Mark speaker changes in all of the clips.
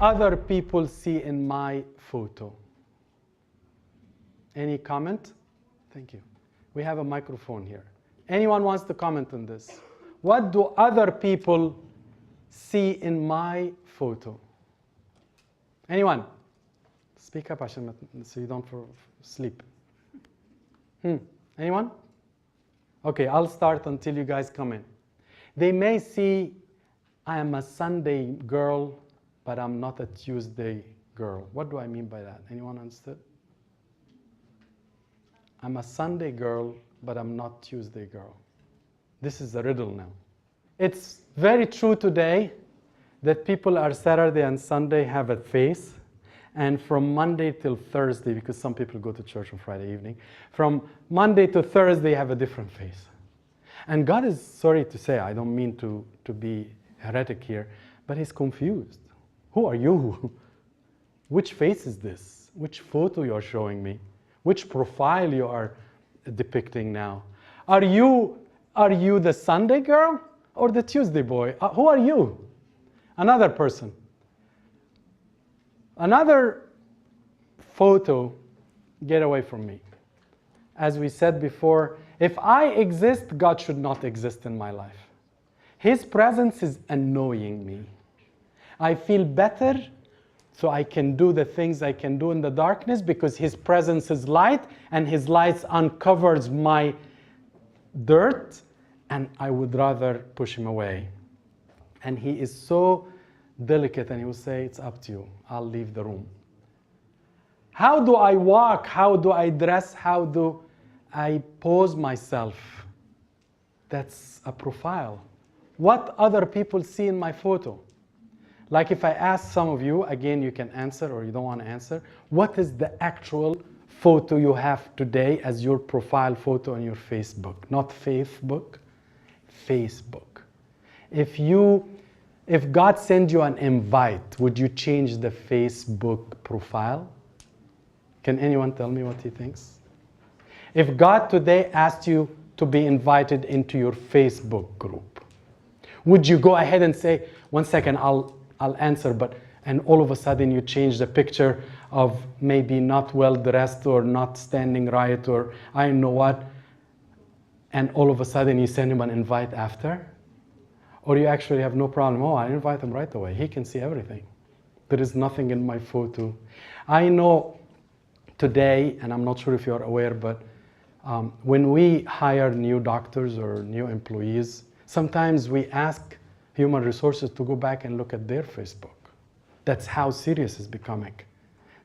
Speaker 1: other people see in my photo? Any comment? Thank you. We have a microphone here. Anyone wants to comment on this? What do other people see in my photo? Anyone? Speak up, Hashem, so you don't sleep. Anyone? Okay, I'll start until you guys come in. They may see I am a Sunday girl, but I'm not a Tuesday girl. What do I mean by that? Anyone understood? I'm a Sunday girl, but I'm not Tuesday girl. This is a riddle now. It's very true today that people are Saturday and Sunday have a face, and from Monday till Thursday, because some people go to church on Friday evening, from Monday to Thursday have a different face. And God is, sorry to say, I don't mean to be heretic here, but he's confused. Who are you? Which face is this? Which photo you are showing me? Which profile you are depicting now? Are you the Sunday girl or the Tuesday boy? Who are you? Another person. Another photo, get away from me. As we said before, if I exist, God should not exist in my life. His presence is annoying me. I feel better so I can do the things I can do in the darkness because his presence is light and his light uncovers my dirt, and I would rather push him away. And he is so delicate, and he will say, it's up to you. I'll leave the room. How do I walk? How do I dress? How do I pose myself? That's a profile. What other people see in my photo? Like if I ask some of you, again, you can answer or you don't want to answer, what is the actual photo you have today as your profile photo on your Facebook? Not Facebook, Facebook. If God sent you an invite, would you change the Facebook profile? Can anyone tell me what he thinks? If God today asked you to be invited into your Facebook group, would you go ahead and say, one second, I'll answer, and all of a sudden you change the picture of maybe not well dressed or not standing right or I know what, and all of a sudden you send him an invite after? Or you actually have no problem, oh, I invite him right away. He can see everything. There is nothing in my photo. I know today, and I'm not sure if you're aware, but when we hire new doctors or new employees, sometimes we ask human resources to go back and look at their Facebook. That's how serious it's becoming.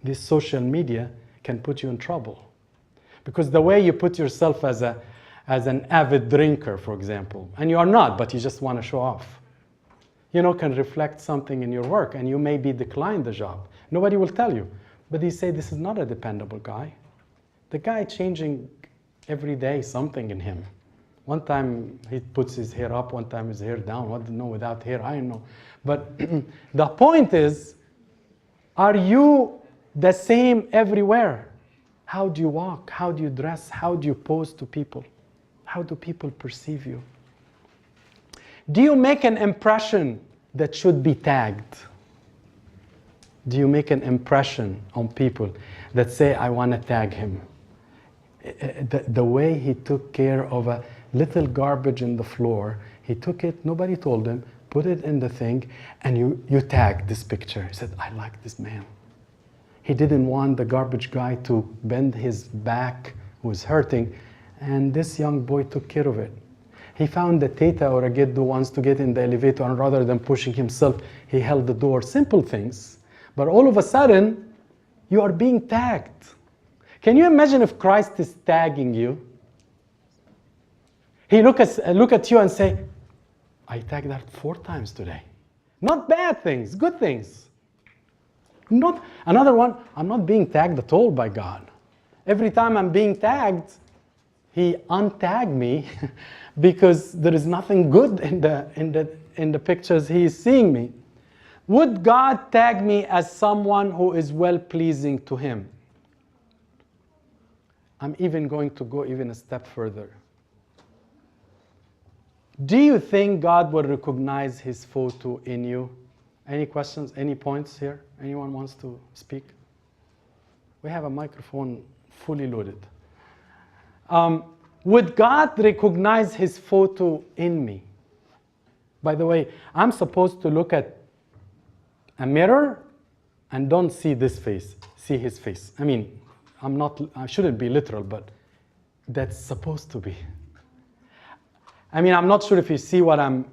Speaker 1: This social media can put you in trouble. Because the way you put yourself as an avid drinker, for example, and you are not, but you just want to show off, can reflect something in your work, and you may be declined the job. Nobody will tell you. But you say, this is not a dependable guy. The guy changing every day something in him. One time he puts his hair up, one time his hair down. What do you know without hair? I don't know. But the point is, are you the same everywhere? How do you walk? How do you dress? How do you pose to people? How do people perceive you? Do you make an impression that should be tagged? Do you make an impression on people that say, I want to tag him? The way he took care of a little garbage in the floor, he took it, nobody told him, put it in the thing, and you tagged this picture. He said, I like this man. He didn't want the garbage guy to bend his back, who was hurting, and this young boy took care of it. He found a teta or a ged who wants to get in the elevator, and rather than pushing himself, he held the door. Simple things. But all of a sudden, you are being tagged. Can you imagine if Christ is tagging you? He look at you and say, I tagged that 4 times today. Not bad things, good things. Not another one, I'm not being tagged at all by God. Every time I'm being tagged, he untagged me because there is nothing good in the pictures he is seeing me. Would God tag me as someone who is well-pleasing to him? I'm even going to go even a step further. Do you think God will recognize his photo in you? Any questions, any points here? Anyone wants to speak? We have a microphone fully loaded. Would God recognize his photo in me? By the way, I'm supposed to look at a mirror and don't see this face, see his face. I mean, I shouldn't be literal, but that's supposed to be. I mean, I'm not sure if you see what I'm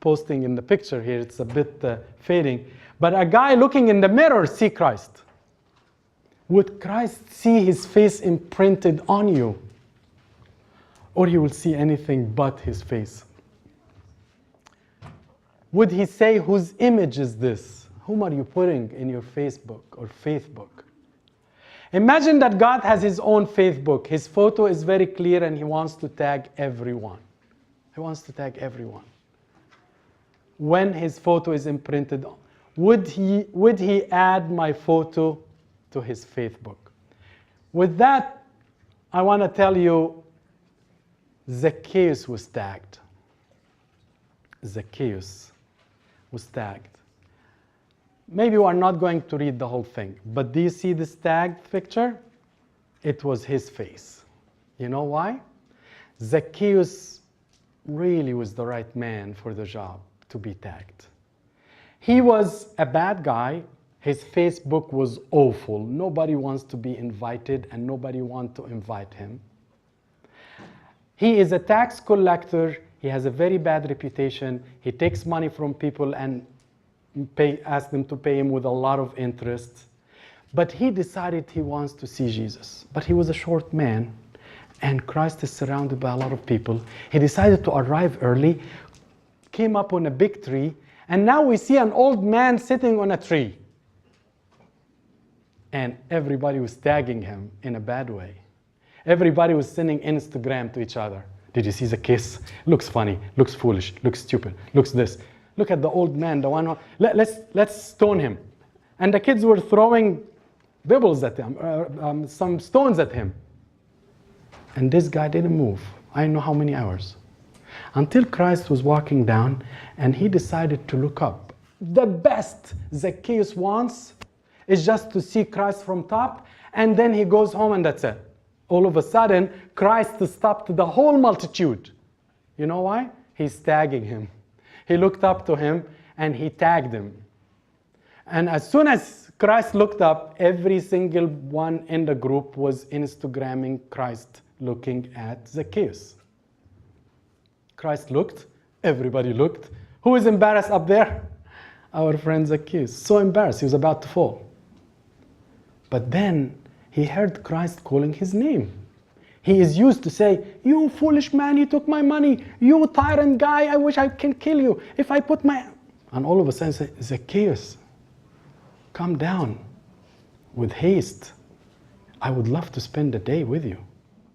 Speaker 1: posting in the picture here. It's a bit fading. But a guy looking in the mirror see Christ. Would Christ see his face imprinted on you? Or he will see anything but his face? Would he say, whose image is this? Whom are you putting in your Facebook or Faithbook? Imagine that God has his own Faithbook. His photo is very clear and he wants to tag everyone. He wants to tag everyone. When his photo is imprinted, would he add my photo to his Faithbook? With that, I want to tell you, Zacchaeus was tagged. Zacchaeus was tagged. Maybe we are not going to read the whole thing, but do you see this tagged picture? It was his face. You know why? Zacchaeus really was the right man for the job to be tagged. He was a bad guy. His Facebook was awful. Nobody wants to be invited and nobody wants to invite him. He is a tax collector. He has a very bad reputation. He takes money from people and ask them to pay him with a lot of interest. But he decided he wants to see Jesus. But he was a short man, and Christ is surrounded by a lot of people. He decided to arrive early, came up on a big tree, and now we see an old man sitting on a tree. And everybody was tagging him in a bad way. Everybody was sending Instagram to each other. Did you see the kiss? Looks funny, looks foolish, looks stupid, looks this. Look at the old man, the one who, let's stone him. And the kids were throwing bibbles at him, some stones at him. And this guy didn't move. I don't know how many hours. Until Christ was walking down and he decided to look up. The best Zacchaeus wants is just to see Christ from top, and then he goes home and that's it. All of a sudden, Christ stopped the whole multitude. You know why? He's tagging him. He looked up to him and he tagged him. And as soon as Christ looked up, every single one in the group was Instagramming Christ looking at Zacchaeus. Christ looked, everybody looked. Who is embarrassed up there? Our friend Zacchaeus. So embarrassed, he was about to fall. But then he heard Christ calling his name. He is used to say, you foolish man, you took my money. You tyrant guy, I wish I can kill you. If I put my... And all of a sudden say, Zacchaeus, come down with haste. I would love to spend the day with you.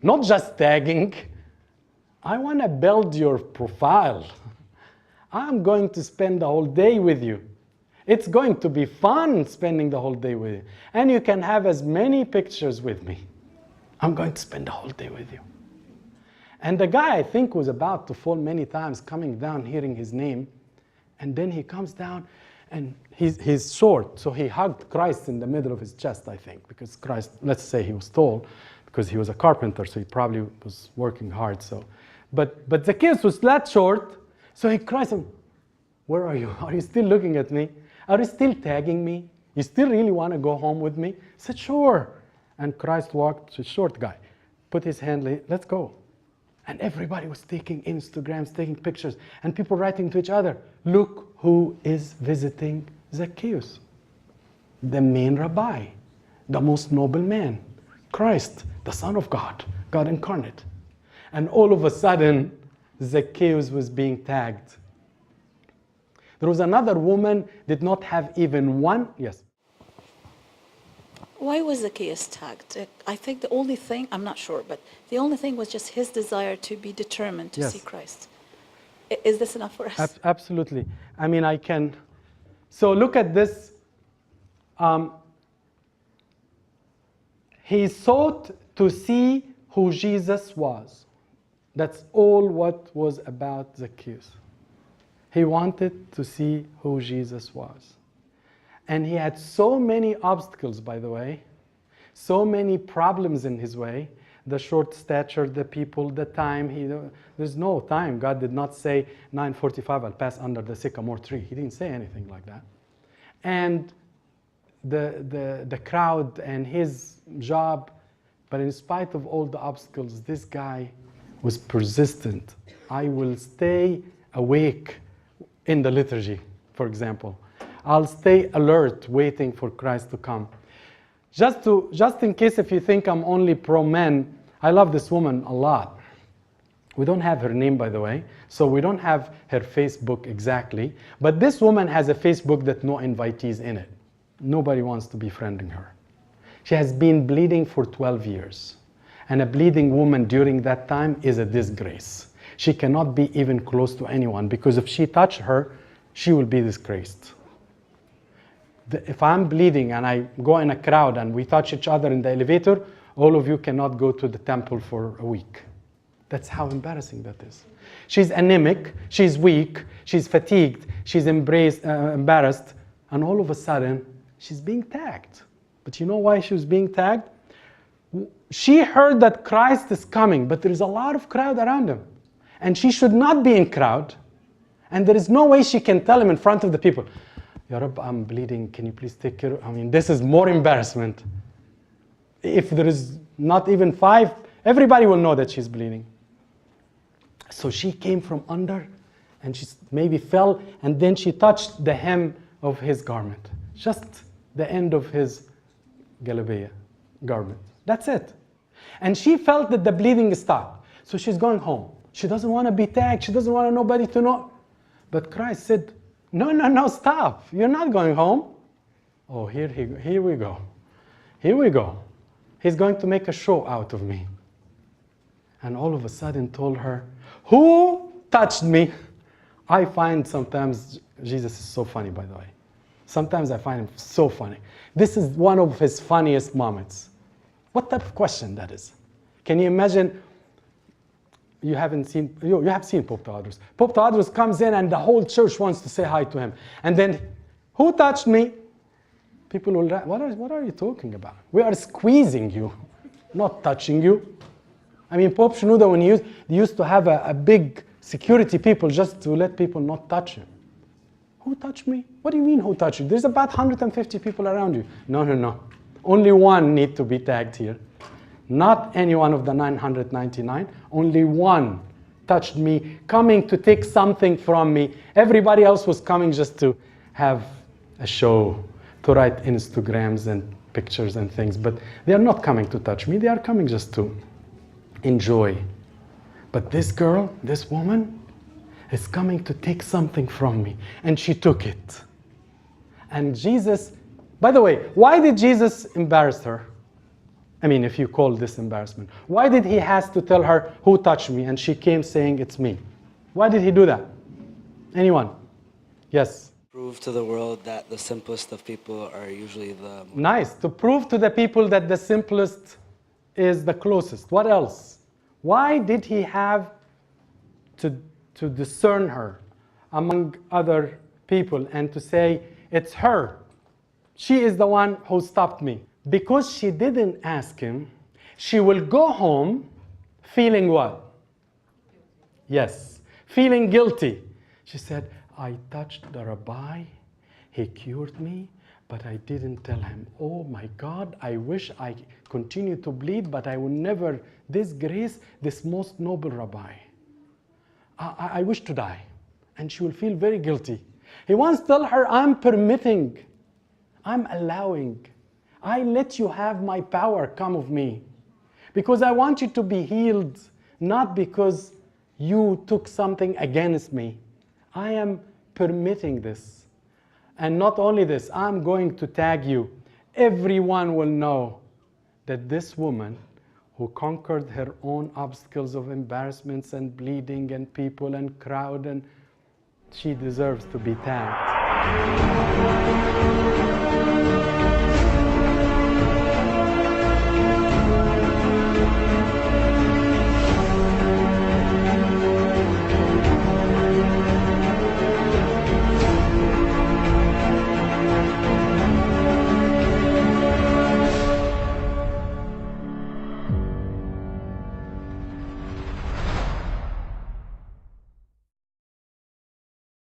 Speaker 1: Not just tagging. I want to build your profile. I'm going to spend the whole day with you. It's going to be fun spending the whole day with you. And you can have as many pictures with me. I'm going to spend the whole day with you. And the guy, I think, was about to fall many times, coming down, hearing his name. And then he comes down, and he's short, so he hugged Christ in the middle of his chest, I think, because Christ, let's say he was tall, because he was a carpenter, so he probably was working hard. So, but Zacchaeus was that short, so he cries, where are you? Are you still looking at me? Are you still tagging me? You still really want to go home with me? I said, sure. And Christ walked, a short guy, put his hand, let's go. And everybody was taking Instagrams, taking pictures, and people writing to each other, look who is visiting Zacchaeus. The main rabbi, the most noble man, Christ, the Son of God, God incarnate. And all of a sudden, Zacchaeus was being tagged. There was another woman, did not have even one, yes.
Speaker 2: Why was Zacchaeus tagged? I think the only thing, I'm not sure, but the only thing was just his desire to be determined to see Christ. Is this enough for us?
Speaker 1: Absolutely. I mean, I can. So look at this. He sought to see who Jesus was. That's all what was about Zacchaeus. He wanted to see who Jesus was. And he had so many obstacles, by the way, so many problems in his way. The short stature, the people, the time. There's no time. God did not say, 9:45, I'll pass under the sycamore tree. He didn't say anything like that. And the crowd and his job. But in spite of all the obstacles, this guy was persistent. I will stay awake in the liturgy, for example. I'll stay alert, waiting for Christ to come. Just in case if you think I'm only pro-men, I love this woman a lot. We don't have her name, by the way, so we don't have her Facebook exactly. But this woman has a Facebook that no invitees in it. Nobody wants to be befriending her. She has been bleeding for 12 years. And a bleeding woman during that time is a disgrace. She cannot be even close to anyone, because if she touches her, she will be disgraced. If I'm bleeding and I go in a crowd and we touch each other in the elevator, all of you cannot go to the temple for a week. That's how embarrassing that is. She's anemic, she's weak, she's fatigued, she's embarrassed, and all of a sudden, she's being tagged. But you know why she was being tagged? She heard that Christ is coming, but there is a lot of crowd around him. And she should not be in crowd. And there is no way she can tell him in front of the people, Ya Rab, I'm bleeding, can you please take care? I mean, this is more embarrassment. If there is not even 5, everybody will know that she's bleeding. So she came from under, and she maybe fell, and then she touched the hem of his garment. Just the end of his galabeah garment. That's it. And she felt that the bleeding stopped. So she's going home. She doesn't want to be tagged. She doesn't want nobody to know. But Christ said, no, stop. You're not going home. Oh, here we go. Here we go. He's going to make a show out of me. And all of a sudden told her, who touched me? I find sometimes Jesus is so funny, by the way. Sometimes I find him so funny. This is one of his funniest moments. What type of question that is? Can you imagine? You have seen Pope Tawadros. Pope Tawadros comes in and the whole church wants to say hi to him. And then, who touched me? People will, what are you talking about? We are squeezing you, not touching you. I mean, Pope Shenouda, when he used to have a big security people just to let people not touch him. Who touched me? What do you mean, who touched you? There's about 150 people around you. No. Only one need to be tagged here. Not any one of the 999. Only one touched me, coming to take something from me. Everybody else was coming just to have a show, to write Instagrams and pictures and things. But they are not coming to touch me. They are coming just to enjoy. But this girl, this woman, is coming to take something from me. And she took it. And Jesus, by the way, why did Jesus embarrass her? I mean, if you call this embarrassment. Why did he have to tell her, who touched me? And she came saying, it's me. Why did he do that? Anyone? Yes?
Speaker 3: Prove to the world that the simplest of people are usually the...
Speaker 1: Nice. To prove to the people that the simplest is the closest. What else? Why did he have to discern her among other people and to say, it's her. She is the one who stopped me. Because she didn't ask him, she will go home feeling what? Yes, feeling guilty. She said, I touched the rabbi, he cured me, but I didn't tell him. Oh my God, I wish I continued to bleed, but I will never disgrace this most noble rabbi. I wish to die. And she will feel very guilty. He wants to tell her, I'm permitting, I'm allowing. I let you have my power come of me. Because I want you to be healed, not because you took something against me. I am permitting this. And not only this, I'm going to tag you. Everyone will know that this woman who conquered her own obstacles of embarrassments and bleeding and people and crowd, and she deserves to be tagged.